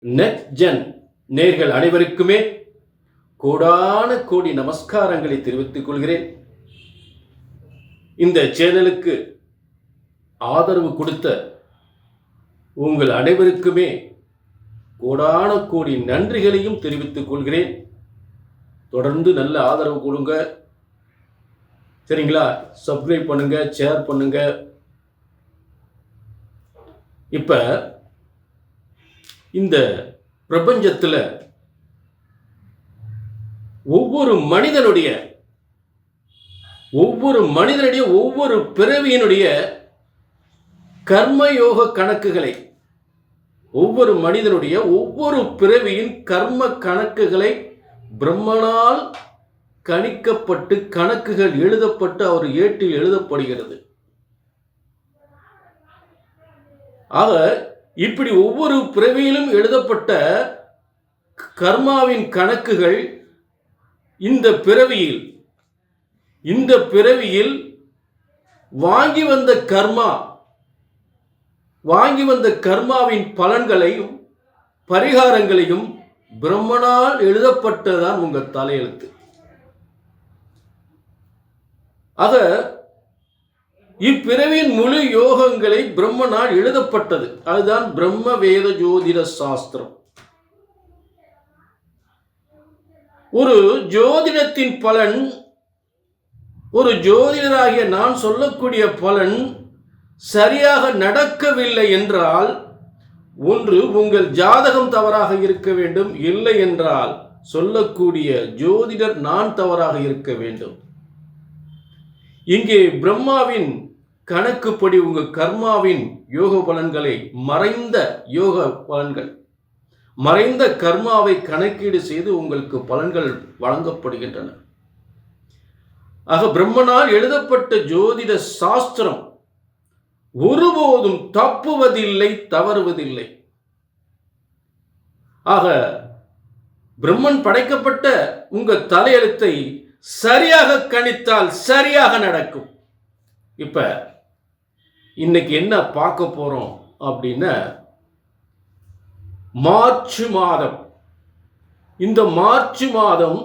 நெட்ஜென் நேர்கள் அனைவருக்குமே கோடான கோடி நமஸ்காரங்களை தெரிவித்துக் கொள்கிறேன். இந்த சேனலுக்கு ஆதரவு கொடுத்த உங்கள் அனைவருக்குமே கோடான கோடி நன்றிகளையும் தெரிவித்துக் கொள்கிறேன். தொடர்ந்து நல்ல ஆதரவு கொடுங்க, சரிங்களா? சப்ஸ்கிரைப் பண்ணுங்க, ஷேர் பண்ணுங்க. இப்ப இந்த பிரபஞ்சத்தில் ஒவ்வொரு மனிதனுடைய ஒவ்வொரு பிறவியினுடைய கர்மயோக கணக்குகளை, ஒவ்வொரு மனிதனுடைய ஒவ்வொரு பிறவியின் கர்ம கணக்குகளை பிரம்மனால் கணிக்கப்பட்டு கணக்குகள் எழுதப்பட்டு அவர் ஏட்டில் எழுதப்படுகிறது. ஆக இப்படி ஒவ்வொரு பிறவியிலும் எழுதப்பட்ட கர்மாவின் கணக்குகள் இந்த பிறவியில் வாங்கி வந்த கர்மாவின் பலன்களையும் பரிகாரங்களையும் பிரம்மனால் எழுதப்பட்டதான் உங்கள் தலையெழுத்து. ஆக இப்பிறவியின் முழு யோகங்களை பிரம்மனால் எழுதப்பட்டது. அதுதான் பிரம்ம வேத ஜோதிட சாஸ்திரம். ஒரு ஜோதிடத்தின் பலன், ஒரு ஜோதிடராகிய நான் சொல்லக்கூடிய பலன் சரியாக நடக்கவில்லை என்றால், ஒன்று உங்கள் ஜாதகம் தவறாக இருக்க வேண்டும், இல்லை என்றால் சொல்லக்கூடிய ஜோதிடர் நான் தவறாக இருக்க வேண்டும். இங்கே பிரம்மாவின் கணக்குப்படி உங்கள் கர்மாவின் யோக பலன்களை, மறைந்த யோக பலன்கள், மறைந்த கர்மாவை கணக்கீடு செய்து உங்களுக்கு பலன்கள் வழங்கப்படுகின்றன. ஆக பிரம்மனால் எழுதப்பட்ட ஜோதிட சாஸ்திரம் ஒருபோதும் தப்புவதில்லை, தவறுவதில்லை. ஆக பிரம்மன் படைக்கப்பட்ட உங்கள் தலையெழுத்தை சரியாக கணித்தால் சரியாக நடக்கும். இப்ப இன்னைக்கு என்ன பார்க்க போறோம் அப்படின்னா, மார்ச் மாதம். இந்த மார்ச் மாதம்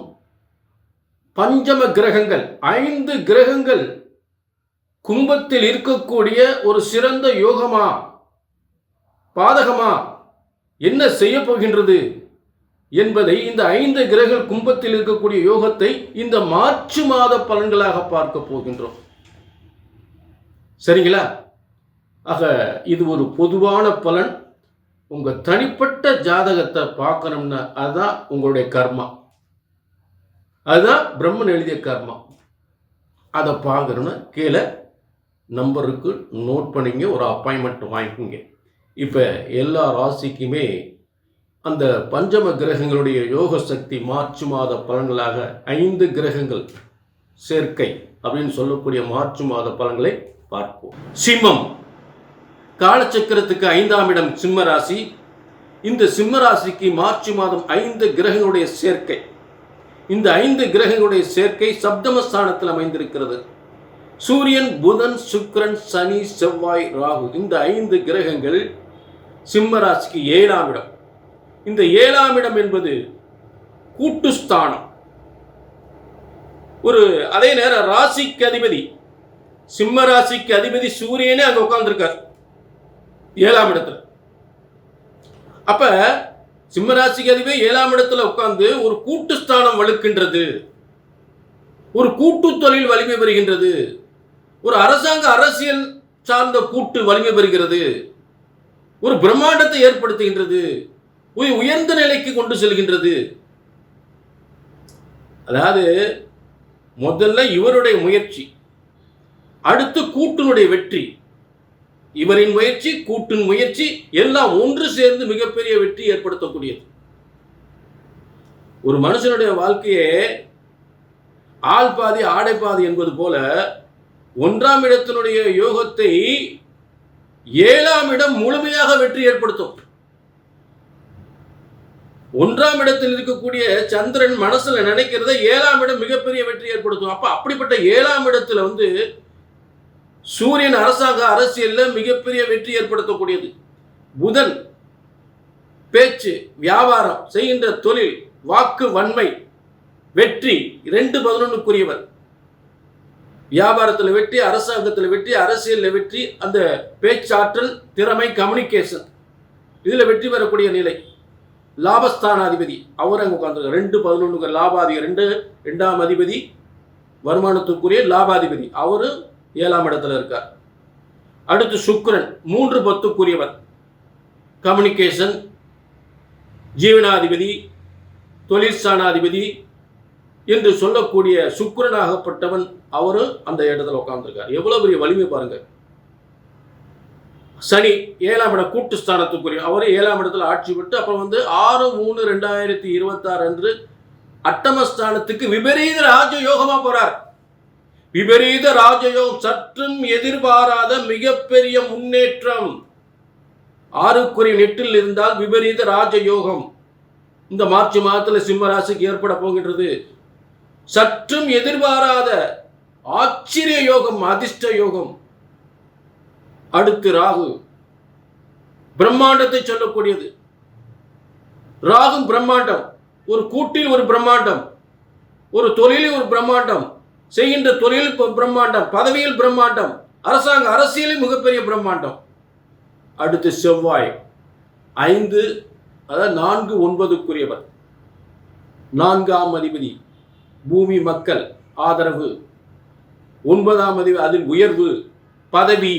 பஞ்சம கிரகங்கள், 5 கிரகங்கள் கும்பத்தில் இருக்கக்கூடிய ஒரு சிறந்த யோகமா பாதகமா என்ன செய்ய போகின்றது என்பதை, இந்த 5 கிரகங்கள் கும்பத்தில் இருக்கக்கூடிய யோகத்தை இந்த மார்ச் மாத பலன்களாக பார்க்க போகின்றோம். சரிங்களா? ஆக இது ஒரு பொதுவான பலன். உங்க தனிப்பட்ட ஜாதகத்தை பார்க்கணும்னா அதுதான் உங்களுடைய கர்மா, அதுதான் பிரம்மன் எழுதிய கர்மா. அதை பார்க்கணும்னா கீழே நம்பருக்கு நோட் பண்ணிங்க, ஒரு அப்பாயின்மெண்ட் வாங்கிக்கோங்க. இப்போ எல்லா ராசிக்குமே அந்த பஞ்சம கிரகங்களுடைய யோக சக்தி மார்ச் மாத பலன்களாக 5 கிரகங்கள் சேர்க்கை அப்படின்னு சொல்லக்கூடிய மார்ச் மாத பலன்களை பார்ப்போம். சிம்மம், காலச்சக்கரத்துக்கு 5ஆம் இடம் சிம்ம ராசி. இந்த சிம்ம ராசிக்கு மார்ச் மாதம் 5 கிரகங்களுடைய சேர்க்கை. இந்த 5 கிரகங்களுடைய சேர்க்கை சப்தமஸ்தானத்தில் அமைந்திருக்கிறது. சூரியன், புதன், சுக்கிரன், சனி, செவ்வாய், ராகு, இந்த 5 கிரகங்கள் சிம்ம ராசிக்கு 7ஆம் இடம். இந்த 7ஆம் இடம் என்பது கூட்டுஸ்தானம். அதே நேரம் ராசிக்கு அதிபதி, சிம்ம ராசிக்கு அதிபதி சூரியனே அங்க உட்கார்ந்துருக்கார் 7ஆம் இடத்துல. அப்ப சிம்ம ராசிக்கு அதிபதி 7ஆம் இடத்துல உட்கார்ந்து ஒரு கூட்டுஸ்தானம் வலுக்கின்றது, ஒரு கூட்டு தொழில் வலிமை பெறுகின்றது, ஒரு அரசியல் சார்ந்த கூட்டு வலிமை பெறுகிறது, ஒரு பிரம்மாண்டத்தை ஏற்படுத்துகின்றது, உயர்ந்த நிலைக்கு கொண்டு செல்கின்றது. அதாவது முதல்ல இவருடைய முயற்சி, அடுத்து கூட்டினுடைய வெற்றி, இவரின் முயற்சி, கூட்டின் முயற்சி எல்லாம் ஒன்று சேர்ந்து மிகப்பெரிய வெற்றி ஏற்படுத்தக்கூடியது. ஒரு மனுஷனுடைய வாழ்க்கையே ஆள் பாதி ஆடை பாதி என்பது போல 1ஆம் இடத்தினுடைய யோகத்தை 7ஆம் இடம் முழுமையாக வெற்றி ஏற்படுத்தும். 1ஆம் இடத்தில் இருக்கக்கூடிய சந்திரன் மனசுல நினைக்கிறத 7ஆம் இடம் மிகப்பெரிய வெற்றி ஏற்படுத்தும். அப்ப அப்படிப்பட்ட 7ஆம் இடத்துல சூரியன் அரசாங்க அரசியல்ல மிகப்பெரிய வெற்றி ஏற்படுத்தக்கூடியது. புதன் பேச்சு, வியாபாரம், செய்கின்ற தொழில், வாக்கு வன்மை, வெற்றி 2-11க்குரியவர். வியாபாரத்தில் வெற்றி, அரசாங்கத்தில் வெற்றி, அரசியலில் வெற்றி, அந்த பேச்சாற்றல், திறமை, கம்யூனிகேஷன் இதில் வெற்றி பெறக்கூடிய நிலை. லாபஸ்தானாதிபதி அவர் அங்கே உட்காந்துருக்கார். 2-11 லாபாதிபதி, 2ஆம் அதிபதி வருமானத்துக்குரிய லாபாதிபதி அவரு 7ஆம் இடத்துல இருக்கார். அடுத்து சுக்கிரன் 3-10க்குரியவர், கம்யூனிகேஷன், ஜீவனாதிபதி, தொழிற்சானாதிபதி என்று சொல்லக்கூடிய சுக்கிரனாகப்பட்டவன் அவரு அந்த இடத்துல உட்கார்ந்துருக்கார். எவ்வளவு பெரிய வலிமை பாருங்க. சனி 7ஆம் இடம் கூட்டு ஸ்தானத்துக்குரிய அவரு 7ஆம் இடத்துல ஆட்சி பெற்று அப்புறம் 6/3/2026 அன்று அட்டமஸ்தானத்துக்கு விபரீத ராஜயோகமா போறார். விபரீத ராஜயோகம், சற்றும் எதிர்பாராத மிகப்பெரிய முன்னேற்றம். 6க்குரிய நெட்டில் இருந்தால் விபரீத ராஜயோகம் இந்த மார்ச் மாதத்தில் சிம்ம ராசிக்கு ஏற்பட போகின்றது. சற்றும் எதிர்பாராத ஆச்சரிய யோகம், அதிர்ஷ்ட யோகம். அடுத்து ராகு, பிரம்மாண்டத்தை சொல்லக்கூடியது. ராகு பிரம்மாண்டம், ஒரு கூட்டில் ஒரு பிரம்மாண்டம், ஒரு தொழிலில் ஒரு பிரம்மாண்டம், செய்கின்ற தொழில் பிரம்மாண்டம், பதவியில் பிரம்மாண்டம், அரசாங்க அரசியலில் மிகப்பெரிய பிரம்மாண்டம். அடுத்து செவ்வாய் 5 அதாவது 4-9க்குரியவர், 4ஆம் அதிபதி, பூமி மக்கள் ஆதரவு, 9ஆம் அதிபதி அதில் உயர்வு, பதவி,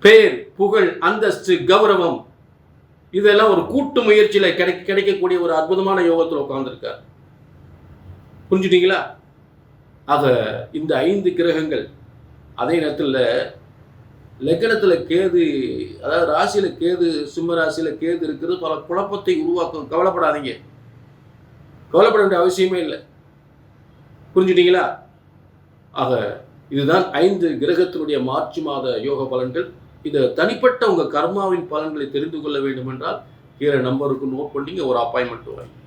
பேர், புகழ், அந்தஸ்து, கௌரவம் இதெல்லாம் ஒரு கூட்டு முயற்சியில கிடைக்கக்கூடிய ஒரு அற்புதமான யோகத்தில் உட்கார்ந்துருக்கார். புரிஞ்சுட்டீங்களா? ஆக இந்த 5 கிரகங்கள் அதே நேரத்தில் லக்னத்தில் கேது, அதாவது ராசியில கேது, சிம்ம ராசியில கேது இருக்கிறது பல குழப்பத்தை உருவாக்கும். கவலைப்படாதீங்க, கவலைப்பட வேண்டிய அவசியமே இல்லை. புரிஞ்சுட்டீங்களா? ஆக இதுதான் 5 கிரகத்தினுடைய மார்ச் மாத யோக பலன்கள். இதை தனிப்பட்ட உங்கள் கர்மாவின் பலன்களை தெரிந்து கொள்ள வேண்டும் என்றால் கீழே நம்பருக்கு நோட் பண்ணிங்க, ஒரு அப்பாயின்மெண்ட் வாங்க.